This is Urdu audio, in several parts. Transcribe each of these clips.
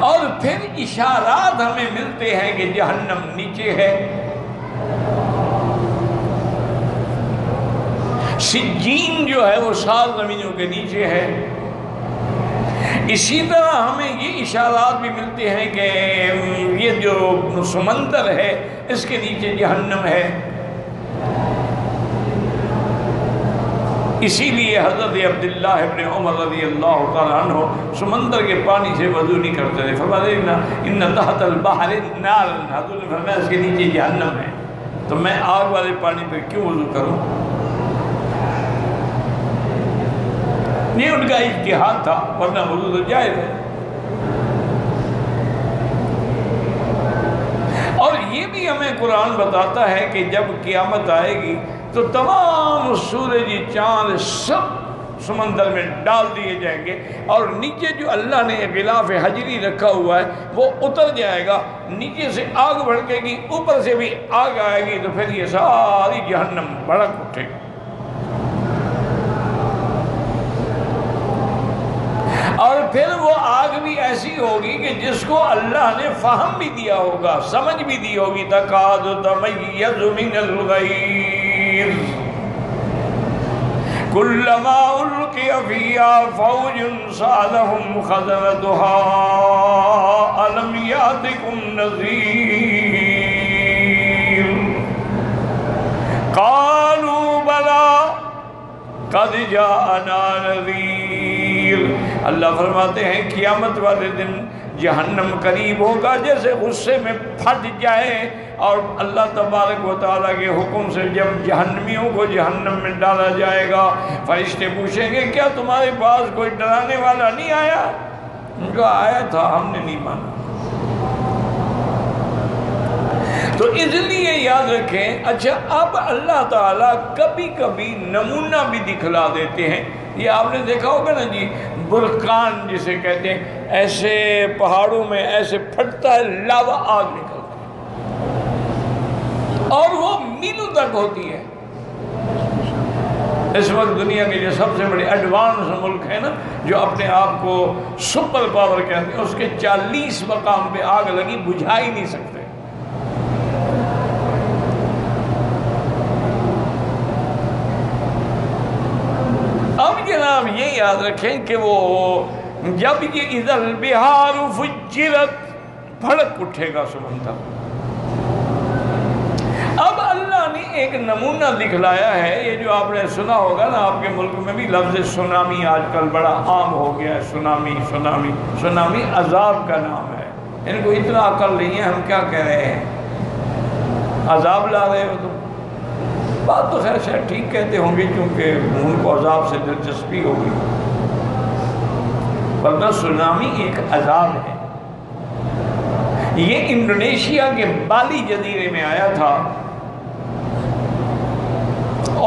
اور پھر اشارات ہمیں ملتے ہیں کہ جہنم نیچے ہے، سجین جو ہے وہ 7 زمینوں کے نیچے ہے۔ اسی طرح ہمیں یہ اشارات بھی ملتے ہیں کہ یہ جو سمندر ہے اس کے نیچے جہنم ہے۔ اسی لیے حضرت عبداللہ ابن عمر رضی اللہ تعالیٰ عنہ سمندر کے پانی سے وضو نہیں کرتے تھے، فرمایا ان تحت البحر نار، حضور نے فرمایا اس کے نیچے جہنم ہے، تو میں آگ والے پانی پہ کیوں وضو کروں؟ یہ ان کا اجتہاد تھا، ورنہ وضو تو جائز ہے۔ اور یہ بھی ہمیں قرآن بتاتا ہے کہ جب قیامت آئے گی تو تمام سورج چاند سب سمندر میں ڈال دیے جائیں گے، اور نیچے جو اللہ نے غلاف حجری رکھا ہوا ہے وہ اتر جائے گا، نیچے سے آگ بھڑکے گی، اوپر سے بھی آگ آئے گی، تو پھر یہ ساری جہنم بھڑک اٹھے گی۔ اور پھر وہ آگ بھی ایسی ہوگی کہ جس کو اللہ نے فہم بھی دیا ہوگا، سمجھ بھی دی ہوگی، تکاد تمیز من الغیظ کلما القی فیہا فوج سألہم خزنتہا الم یاتکم نذیر قالوا بلا قد جاءنا نذیر۔ اللہ فرماتے ہیں قیامت والے دن جہنم قریب ہوگا جیسے غصے میں پھٹ جائے، اور اللہ تبارک و تعالیٰ کے حکم سے جب جہنمیوں کو جہنم میں ڈالا جائے گا، فرشتے پوچھیں گے کیا تمہارے پاس کوئی ڈرانے والا نہیں آیا؟ ان کا آیا تھا، ہم نے نہیں مانا۔ تو اس لیے یاد رکھیں، اچھا اب اللہ تعالیٰ کبھی کبھی نمونہ بھی دکھلا دیتے ہیں۔ یہ آپ نے دیکھا ہوگا نا جی، برکان جسے کہتے ہیں، ایسے پہاڑوں میں ایسے پھٹتا ہے، لاوا آگ نکلتی ہے اور وہ میلوں تک ہوتی ہے۔ اس وقت دنیا کے جو سب سے بڑے ایڈوانس ملک ہے نا، جو اپنے آپ کو سپر پاور کہتے ہیں، اس کے 40 مقام پہ آگ لگی، بجھا ہی نہیں سکتے۔ اب جناب یہ یاد رکھیں کہ وہ جب یہ اذا البحار فجرت، بھڑک اٹھے گا سمندر۔ اب اللہ نے ایک نمونہ دکھلایا ہے، یہ جو آپ نے سنا ہوگا نا، آپ کے ملک میں بھی لفظ سونامی آج کل بڑا عام ہو گیا ہے۔ سونامی سونامی سونامی عذاب کا نام ہے۔ ان کو اتنا عقل نہیں ہے، ہم کیا کہہ رہے ہیں، عذاب لا رہے ہو تم۔ بات تو خیر شاید ٹھیک کہتے ہوں گے، کیونکہ ان کو عذاب سے دلچسپی ہوگی، ورنہ سونامی ایک عذاب ہے۔ یہ انڈونیشیا کے بالی جزیرے میں آیا تھا،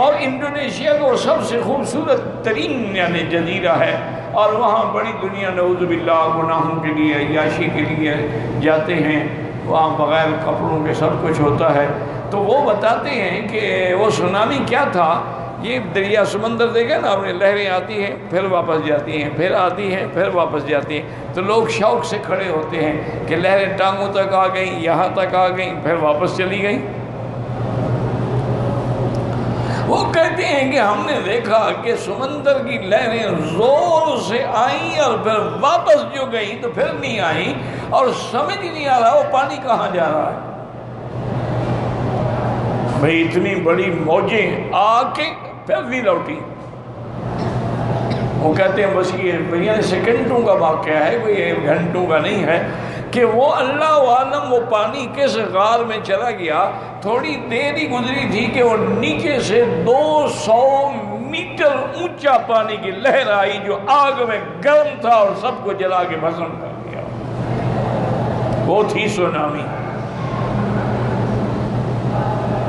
اور انڈونیشیا کا سب سے خوبصورت ترین یعنی جزیرہ ہے، اور وہاں بڑی دنیا نعوذ باللہ گناہوں کے لیے، عیاشی کے لیے جاتے ہیں، وہاں بغیر کپڑوں کے سب کچھ ہوتا ہے۔ تو وہ بتاتے ہیں کہ وہ سونامی کیا تھا، یہ دریا سمندر دیکھا نا آپ نے، لہریں آتی ہیں پھر واپس جاتی ہیں، پھر آتی ہیں پھر واپس جاتی ہیں، تو لوگ شوق سے کھڑے ہوتے ہیں کہ لہریں ٹانگوں تک آ گئیں، یہاں تک آ گئیں، پھر واپس چلی گئیں۔ وہ کہتے ہیں کہ ہم نے دیکھا کہ سمندر کی لہریں زور سے آئیں اور پھر واپس جو گئیں تو پھر نہیں آئیں، اور سمجھ نہیں آ رہا وہ پانی کہاں جا رہا ہے۔ بھئی اتنی بڑی موجیں آ کے پھر نہیں لوٹی۔ وہ کہتے ہیں بس یہ بھیا سیکنڈوں کا واقعہ ہے، کوئی گھنٹوں کا نہیں ہے، کہ وہ اللہ عالم وہ پانی کس غار میں چلا گیا۔ تھوڑی دیر ہی گزری تھی کہ وہ نیچے سے 200 میٹر اونچا پانی کی لہر آئی، جو آگ میں گرم تھا اور سب کو جلا کے بھسم کر دیا۔ وہ تھی سونامی۔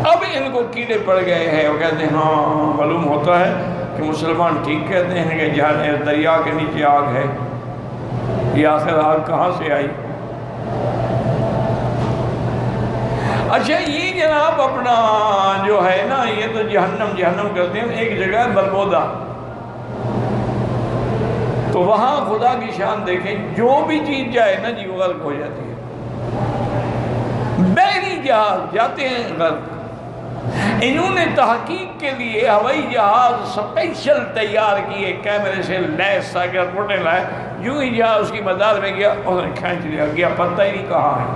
اب ان کو کیڑے پڑ گئے ہیں، وہ کہتے ہیں ہاں معلوم ہوتا ہے کہ مسلمان ٹھیک کہتے ہیں کہ جہاں دریا کے نیچے آگ ہے، یہ آخر آگ کہاں سے آئی؟ اچھا یہ جناب اپنا جو ہے نا، یہ تو جہنم جہنم کرتے ہیں۔ ایک جگہ برمودا، تو وہاں خدا کی شان دیکھیں، جو بھی چیز جائے نا جی وہ غرق ہو جاتی ہے۔ بحری جہاز جاتے ہیں غرق۔ انہوں نے تحقیق کے لیے ہوائی جہاز سپیشل تیار کیے، کیمرے سے لیس اگر پڑنے لائے، یوں ہی جہاز اس کی مدار میں گیا اور کھینچ لیا گیا، پتہ ہی نہیں کہاں ہے۔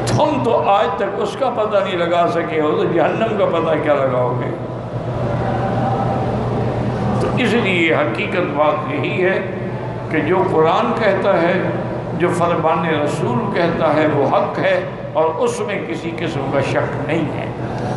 تم تو آج تک اس کا پتہ نہیں لگا سکے ہو، تو جہنم کا پتہ کیا لگاؤ گے؟ تو اس لیے حقیقت بات یہی ہے کہ جو قرآن کہتا ہے، جو فرمان رسول کہتا ہے وہ حق ہے، اور اس میں کسی قسم کا شک نہیں ہے۔